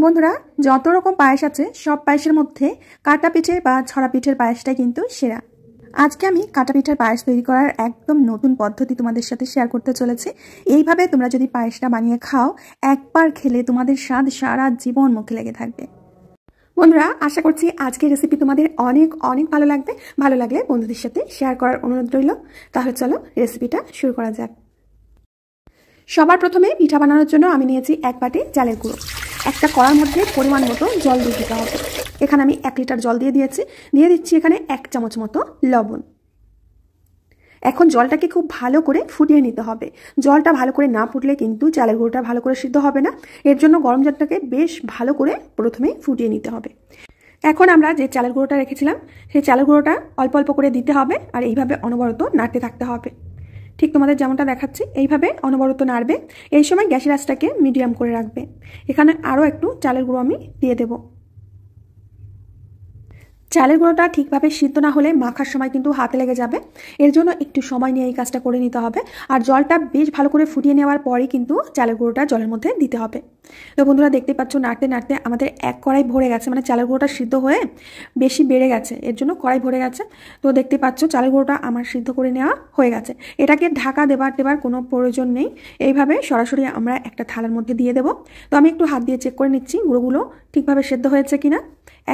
বন্ধুরা, যত রকম পায়েস আছে সব পায়েসের মধ্যে কাটা পিঠে বা ছড়া পিঠের পায়েসটাই কিন্তু সেরা। আজকে আমি কাটা পিঠের পায়েস তৈরি করার একদম নতুন পদ্ধতি তোমাদের সাথে শেয়ার করতে চলেছি। এইভাবে তোমরা যদি পায়েসটা বানিয়ে খাও, একবার খেলে তোমাদের স্বাদ সারা জীবন মুখে লেগে থাকবে। বন্ধুরা, আশা করছি আজকের রেসিপি তোমাদের অনেক অনেক ভালো লাগবে। ভালো লাগলে বন্ধুদের সাথে শেয়ার করার অনুরোধ রইল। তাহলে চলো রেসিপিটা শুরু করা যাক। সবার প্রথমে পিঠা বানানোর জন্য আমি নিয়েছি 1 বাটি চালের গুঁড়ো। একটা কড়ার মধ্যে পরিমাণ মতো জল দিয়ে দিতে হবে। এখানে আমি 1 লিটার জল দিয়ে দিচ্ছি এখানে 1 চামচ মতো লবণ। এখন জলটাকে খুব ভালো করে ফুটিয়ে নিতে হবে। জলটা ভালো করে না ফুটলে কিন্তু চালের গুঁড়োটা ভালো করে সিদ্ধ হবে না। এর জন্য গরম জলটাকে বেশ ভালো করে প্রথমে ফুটিয়ে নিতে হবে। এখন আমরা যে চালের গুঁড়োটা রেখেছিলাম সেই চালের গুঁড়োটা অল্প অল্প করে দিতে হবে, আর এইভাবে অনবরত নাড়তে থাকতে হবে। ঠিক তোমাদের যেমনটা দেখাচ্ছি এইভাবে অনবরত নাড়বে। এই সময় গ্যাসের আঁচটাকে মিডিয়াম করে রাখবে। এখানে আরও একটু চালের গুঁড়ো আমি দিয়ে দেব। চালের গুঁড়োটা ঠিকভাবে সিদ্ধ না হলে মাখার সময় কিন্তু হাতে লেগে যাবে। এর জন্য একটু সময় নিয়ে এই কাজটা করে নিতে হবে। আর জলটা বেশ ভালো করে ফুটিয়ে নেওয়ার পরেই কিন্তু চালের গুঁড়োটা জলের মধ্যে দিতে হবে। তো বন্ধুরা, দেখতে পাচ্ছ নাড়তে নাড়তে আমাদের 1 কড়াই ভরে গেছে, মানে চালের গুঁড়োটা সিদ্ধ হয়ে বেশি বেড়ে গেছে, এর জন্য কড়াই ভরে গেছে। তো দেখতে পাচ্ছ চালের গুঁড়োটা আমার সিদ্ধ করে নেওয়া হয়ে গেছে। এটাকে ঢাকা দেবার কোনো প্রয়োজন নেই। এইভাবে সরাসরি আমরা একটা থালার মধ্যে দিয়ে দেব। তো আমি একটু হাত দিয়ে চেক করে নিচ্ছি গুঁড়োগুলো ঠিকভাবে সেদ্ধ হয়েছে কিনা।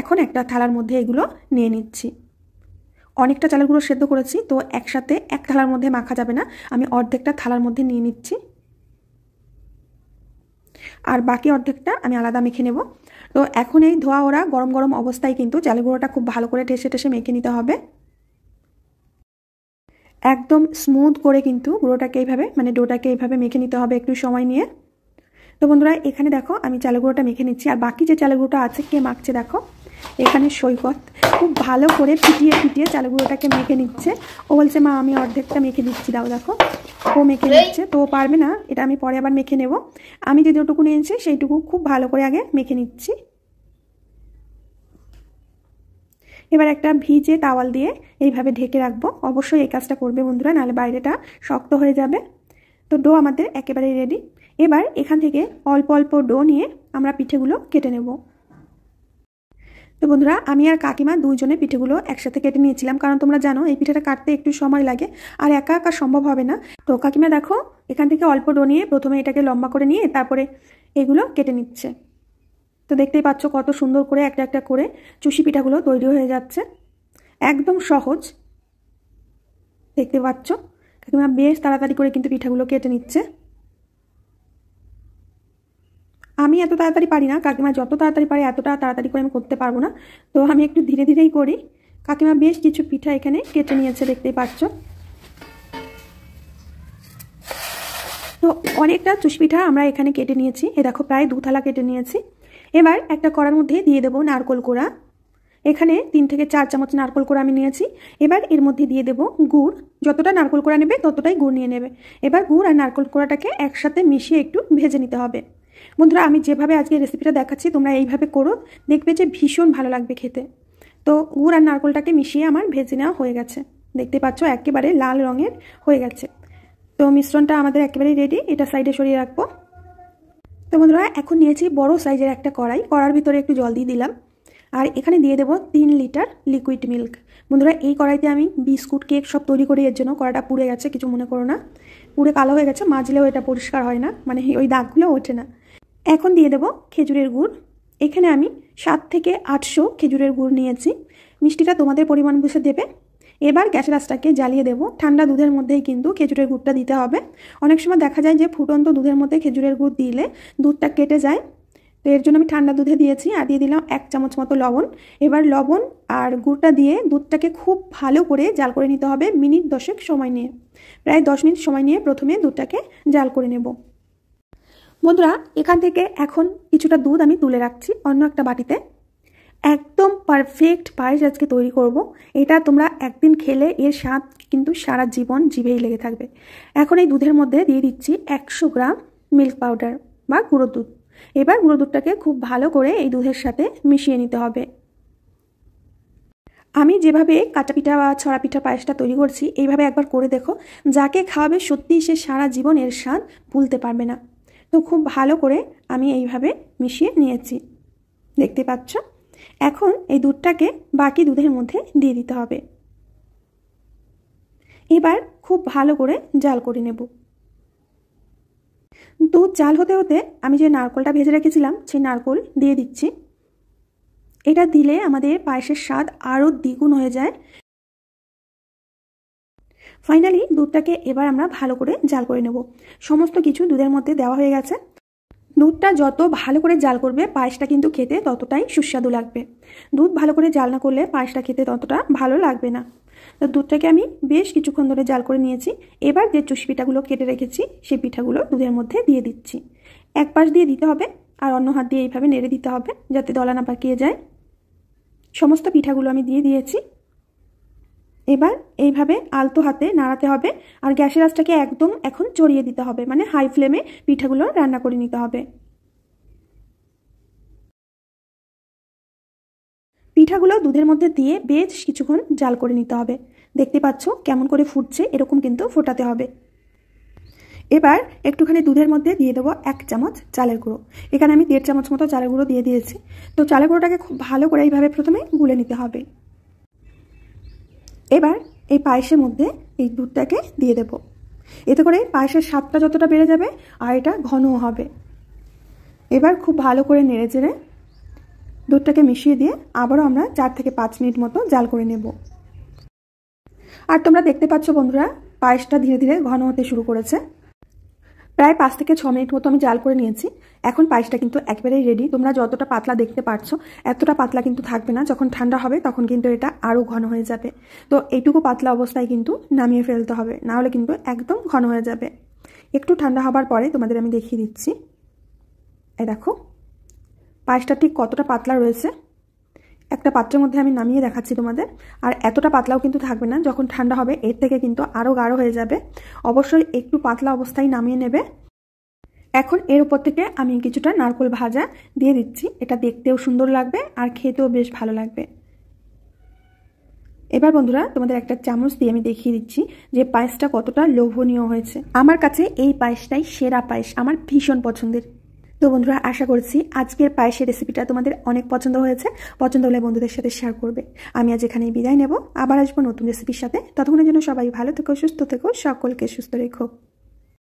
এখন একটা থালার মধ্যে এগুলো নিয়ে নিচ্ছি। অনেকটা চালের গুঁড়ো সেদ্ধ করেছি, তো একসাথে এক থালার মধ্যে মাখা যাবে না। আমি অর্ধেকটা থালার মধ্যে নিয়ে নিচ্ছি, আর বাকি অর্ধেকটা আমি আলাদা মেখে নেব। তো এখন এই ধোয়া ওরা গরম গরম অবস্থায় কিন্তু চালের গুঁড়োটা খুব ভালো করে ঠেসে ঠেসে মেখে নিতে হবে। একদম স্মুথ করে কিন্তু গুঁড়োটাকে এইভাবে মানে ডোটাকে এইভাবে মেখে নিতে হবে একটু সময় নিয়ে। তো বন্ধুরা, এখানে দেখো আমি চালের গুঁড়োটা মেখে নিচ্ছি, আর বাকি যে চালের গুঁড়োটা আছে কে মাখছে দেখো। এখানে সৈকত খুব ভালো করে ফিটিয়ে ফিটিয়ে চালের গুঁড়োটাকে মেখে নিচ্ছে। ও বলছে মা আমি অর্ধেকটা মেখে দিচ্ছি, দাও। দেখো ও মেখে নিচ্ছে, তো পারবে না, এটা আমি পরে আবার মেখে নেব। আমি যে যতটুকু নিয়েছি সেইটুকু খুব ভালো করে আগে মেখে নিচ্ছি। এবার একটা ভিজে তাওয়াল দিয়ে এইভাবে ঢেকে রাখবো। অবশ্যই এই কাজটা করবে বন্ধুরা, নাহলে বাইরেটা শক্ত হয়ে যাবে। তো ডো আমাদের একেবারে রেডি। এবার এখান থেকে অল্প অল্প ডো নিয়ে আমরা পিঠেগুলো কেটে নেব। তো বন্ধুরা, আমি আর কাকিমা দুইজনে পিঠেগুলো একসাথে কেটে নিয়েছিলাম, কারণ তোমরা জানো এই পিঠাটা কাটতে একটু সময় লাগে, আর একা একা সম্ভব হবে না। তো কাকিমা দেখো এখান থেকে অল্প ডো নিয়ে প্রথমে এটাকে লম্বা করে নিয়ে তারপরে এগুলো কেটে নিচ্ছে। তো দেখতেই পাচ্ছ কত সুন্দর করে একটা একটা করে চুষি পিঠাগুলো তৈরি হয়ে যাচ্ছে। একদম সহজ, দেখতে পাচ্ছ কাকিমা বেশ তাড়াতাড়ি করে কিন্তু পিঠাগুলো কেটে নিচ্ছে। আমি এত তাড়াতাড়ি পারি না, কাকিমা যত তাড়াতাড়ি পারে এতটা তাড়াতাড়ি করে আমি করতে পারবো না। তো আমি একটু ধীরে ধীরেই করি। কাকিমা বেশ কিছু পিঠা এখানে কেটে নিয়েছে, দেখতেই পাচ্ছ। তো অনেকটা চুষি পিঠা আমরা এখানে কেটে নিয়েছি। এ দেখো প্রায় 2 থালা কেটে নিয়েছি। এবার একটা কড়ার মধ্যে দিয়ে দেবো নারকোল কোড়া। এখানে 3 থেকে 4 চামচ নারকোল কোড়া আমি নিয়েছি। এবার এর মধ্যে দিয়ে দেবো গুড়। যতটা নারকোল কোড়া নেবে ততটাই গুড় নিয়ে নেবে। এবার গুড় আর নারকোল কোড়াটাকে একসাথে মিশিয়ে একটু ভেজে নিতে হবে। বন্ধুরা, আমি যেভাবে আজকে রেসিপিটা দেখাচ্ছি তোমরা এইভাবে করো, দেখবে যে ভীষণ ভালো লাগবে খেতে। তো গুড় আর নারকোলটাকে মিশিয়ে আমার ভেজে নেওয়া হয়ে গেছে। দেখতে পাচ্ছ একেবারে লাল রঙের হয়ে গেছে। তো মিশ্রণটা আমাদের একেবারেই রেডি, এটা সাইডে সরিয়ে রাখবো। তো বন্ধুরা, এখন নিয়েছি বড় সাইজের একটা কড়াই। কড়ার ভিতরে একটু জল দিয়ে দিলাম, আর এখানে দিয়ে দেবো 3 লিটার লিকুইড মিল্ক। বন্ধুরা, এই কড়াইতে আমি বিস্কুট কেক সব তৈরি করি, এর জন্য কড়াটা পুড়ে গেছে, কিছু মনে করো না। পুড়ে কালো হয়ে গেছে, মাজলেও এটা পরিষ্কার হয় না, মানে ওই দাগগুলো ওঠে না। এখন দিয়ে দেবো খেজুরের গুড়। এখানে আমি 7 থেকে 800 খেজুরের গুড় নিয়েছি। মিষ্টিটা তোমাদের পরিমাণ বুঝে দেবে। এবার গ্যাসের আঁচটাকে জ্বালিয়ে দেবো। ঠান্ডা দুধের মধ্যেই কিন্তু খেজুরের গুড়টা দিতে হবে। অনেক সময় দেখা যায় যে ফুটন্ত দুধের মধ্যে খেজুরের গুড় দিলে দুধটা কেটে যায়। তো এর জন্য আমি ঠান্ডা দুধে দিয়েছি, আর দিয়ে দিলাম 1 চামচ মতো লবণ। এবার লবণ আর গুড়টা দিয়ে দুধটাকে খুব ভালো করে জাল করে নিতে হবে মিনিট 10 সময় নিয়ে। প্রায় 10 মিনিট সময় নিয়ে প্রথমে দুধটাকে জাল করে নেব। বন্ধুরা, এখান থেকে এখন কিছুটা দুধ আমি তুলে রাখছি অন্য একটা বাটিতে। একদম পারফেক্ট পায়েস আজকে তৈরি করব। এটা তোমরা একদিন খেলে এর স্বাদ কিন্তু সারা জীবন জিভেই লেগে থাকবে। এখন এই দুধের মধ্যে দিয়ে দিচ্ছি 100 গ্রাম মিল্ক পাউডার বা গুঁড়ো দুধ। এবার গুঁড়ো দুধটাকে খুব ভালো করে এই দুধের সাথে মিশিয়ে নিতে হবে। আমি যেভাবে কাঁচা পিঠা বা ছড়া পিঠা পায়েসটা তৈরি করছি এইভাবে একবার করে দেখো, যাকে খাওয়াবে সত্যিই সে সারা জীবন এর স্বাদ ভুলতে পারবে না। তো খুব ভালো করে আমি এইভাবে মিশিয়ে নিয়েছি। দেখতে পাচ্ছ। এখন এই দুধটাকে বাকি দুধের মধ্যে দিয়ে দিতে হবে। এবার খুব ভালো করে জাল করে নেব। দুধ জাল হতে হতে আমি যে নারকেলটা ভেজে রেখেছিলাম সেই নারকেল দিয়ে দিচ্ছি। এটা দিলে আমাদের পায়েসের স্বাদ আরও দ্বিগুণ হয়ে যায়। ফাইনালি দুধটাকে এবার আমরা ভালো করে জাল করে নেব। সমস্ত কিছু দুধের মধ্যে দেওয়া হয়ে গেছে। দুধটা যত ভালো করে জাল করবে পায়েসটা কিন্তু খেতে ততটাই সুস্বাদু লাগবে। দুধ ভালো করে জাল না করলে পায়েসটা খেতে ততটা ভালো লাগবে না। তো দুধটাকে আমি বেশ কিছুক্ষণ ধরে জাল করে নিয়েছি। এবার যে চুষি পিঠাগুলো কেটে রেখেছি সেই পিঠাগুলো দুধের মধ্যে দিয়ে দিচ্ছি। এক পাশ দিয়ে দিতে হবে আর অন্য হাত দিয়ে এইভাবে নেড়ে দিতে হবে যাতে দলা না পাকিয়ে যায়। সমস্ত পিঠাগুলো আমি দিয়ে দিয়েছি। এবার এইভাবে আলতো হাতে নাড়াতে হবে আর গ্যাসের আঁচটাকে একদম এখন চড়িয়ে দিতে হবে, মানে হাই ফ্লেমে পিঠাগুলো রান্না করে নিতে হবে। পিঠাগুলো দুধের মধ্যে দিয়ে বেশ কিছুক্ষণ জাল করে নিতে হবে। দেখতে পাচ্ছ কেমন করে ফুটছে, এরকম কিন্তু ফোটাতে হবে। এবার একটুখানি দুধের মধ্যে দিয়ে দেবো 1 চামচ চালের গুঁড়ো। এখানে আমি 1.5 চামচ মতো চালের গুঁড়ো দিয়ে দিয়েছি। তো চালের গুঁড়োটাকে খুব ভালো করে এইভাবে প্রথমে গুলে নিতে হবে। এবার এই পায়েসের মধ্যে এই দুধটাকে দিয়ে দেব। এতে করে পায়েসের স্বাদটা যতটা বেড়ে যাবে আর এটা ঘনও হবে। এবার খুব ভালো করে নেড়ে চেড়ে দুধটাকে মিশিয়ে দিয়ে আবারও আমরা 4 থেকে 5 মিনিট মতো জাল করে নেব। আর তোমরা দেখতে পাচ্ছ বন্ধুরা, পায়েসটা ধীরে ধীরে ঘন হতে শুরু করেছে। প্রায় 5 থেকে 6 মিনিট মতো আমি জাল করে নিয়েছি। এখন পায়েসটা কিন্তু একেবারেই রেডি। তোমরা যতটা পাতলা দেখতে পাচ্ছ এতটা পাতলা কিন্তু থাকবে না। যখন ঠান্ডা হবে তখন কিন্তু এটা আরও ঘন হয়ে যাবে। তো এইটুকু পাতলা অবস্থায় কিন্তু নামিয়ে ফেলতে হবে, না হলে কিন্তু একদম ঘন হয়ে যাবে। একটু ঠান্ডা হবার পরে তোমাদের আমি দেখিয়ে দিচ্ছি। এই দেখো পায়েসটা ঠিক কতটা পাতলা রয়েছে। একটা পাত্রের মধ্যে আমি নামিয়ে দেখাচ্ছি তোমাদের। আর এতটা পাতলাও কিন্তু থাকবে না, যখন ঠান্ডা হবে এর থেকে কিন্তু আরও গাঢ় হয়ে যাবে। অবশ্যই একটু পাতলা অবস্থায় নামিয়ে নেবে। এখন এর উপর থেকে আমি কিছুটা নারকেল ভাজা দিয়ে দিচ্ছি। এটা দেখতেও সুন্দর লাগবে আর খেতেও বেশ ভালো লাগবে। এবার বন্ধুরা তোমাদের একটা চামচ দিয়ে আমি দেখিয়ে দিচ্ছি যে পায়েসটা কতটা লোভনীয় হয়েছে। আমার কাছে এই পায়েসটাই সেরা পায়েস, আমার ভীষণ পছন্দের। তো বন্ধুরা আশা করছি আজকের পায়েসের রেসিপিটা তোমাদের অনেক পছন্দ হয়েছে। পছন্দ হলে বন্ধুদের সাথে শেয়ার করবে। আমি আজ এখানেই বিদায় নেব, আবার আসবো নতুন রেসিপির সাথে। ততক্ষণের জন্য সবাই ভালো থেকো, সুস্থ থেকো, সকলকে সুস্থ রেখো।